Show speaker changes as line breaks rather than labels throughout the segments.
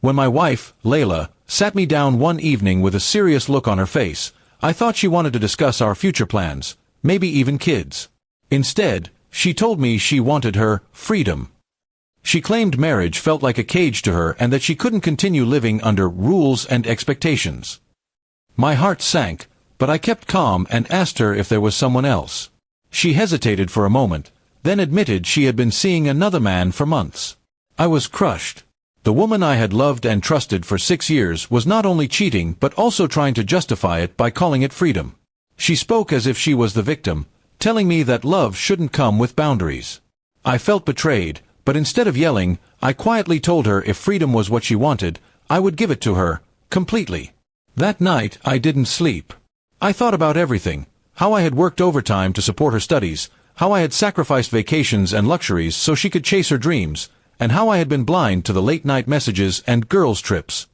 When my wife, Layla, sat me down one evening with a serious look on her face, I thought she wanted to discuss our future plans, maybe even kids. Instead, she told me she wanted her freedom. She claimed marriage felt like a cage to her and that she couldn't continue living under rules and expectations. My heart sank, but I kept calm and asked her if there was someone else. She hesitated for a moment, then admitted she had been seeing another man for months. I was crushed. The woman I had loved and trusted for 6 years was not only cheating but also trying to justify it by calling it freedom. She spoke as if she was the victim, telling me that love shouldn't come with boundaries. I felt betrayed, but instead of yelling, I quietly told her if freedom was what she wanted, I would give it to her, completely. That night I didn't sleep. I thought about everything, how I had worked overtime to support her studies, how I had sacrificed vacations and luxuries so she could chase her dreams, and how I had been blind to the late-night messages and girls' trips.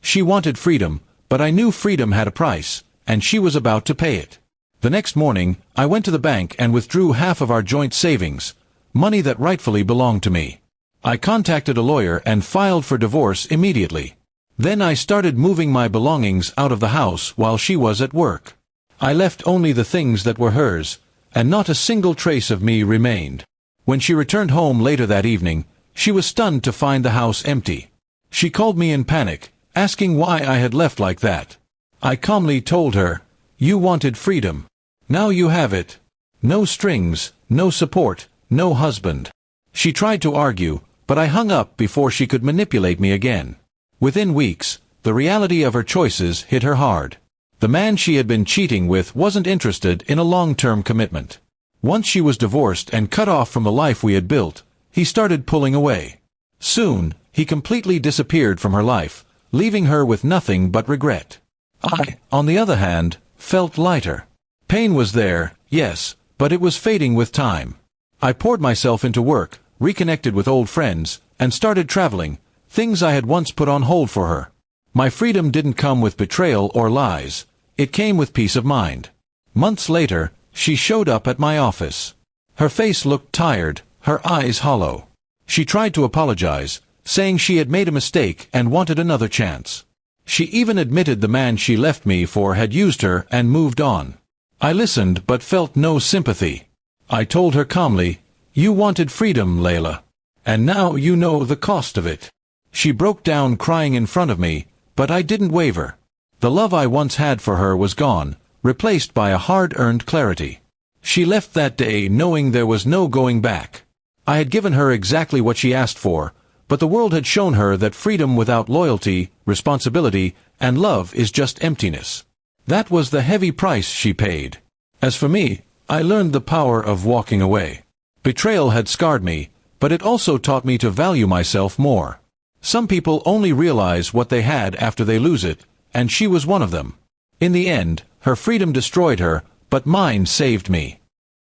She wanted freedom, but I knew freedom had a price, and she was about to pay it. The next morning, I went to the bank and withdrew half of our joint savings, money that rightfully belonged to me. I contacted a lawyer and filed for divorce immediately. Then I started moving my belongings out of the house while she was at work. I left only the things that were hers, and not a single trace of me remained. When she returned home later that evening, she was stunned to find the house empty. She called me in panic, asking why I had left like that. I calmly told her, "You wanted freedom. Now you have it. No strings, no support, no husband." She tried to argue, but I hung up before she could manipulate me again. Within weeks, the reality of her choices hit her hard. The man she had been cheating with wasn't interested in a long-term commitment. Once she was divorced and cut off from the life we had built, he started pulling away. Soon, he completely disappeared from her life, leaving her with nothing but regret. I, on the other hand, felt lighter. Pain was there, yes, but it was fading with time. I poured myself into work, reconnected with old friends, and started traveling, things I had once put on hold for her. My freedom didn't come with betrayal or lies. It came with peace of mind. Months later, she showed up at my office. Her face looked tired, her eyes hollow. She tried to apologize, saying she had made a mistake and wanted another chance. She even admitted the man she left me for had used her and moved on. I listened but felt no sympathy. I told her calmly, "You wanted freedom, Layla. And now you know the cost of it." She broke down crying in front of me, but I didn't waver. The love I once had for her was gone, replaced by a hard-earned clarity. She left that day knowing there was no going back. I had given her exactly what she asked for, but the world had shown her that freedom without loyalty, responsibility, and love is just emptiness. That was the heavy price she paid. As for me, I learned the power of walking away. Betrayal had scarred me, but it also taught me to value myself more. Some people only realize what they had after they lose it, and she was one of them. In the end, her freedom destroyed her, but mine saved me.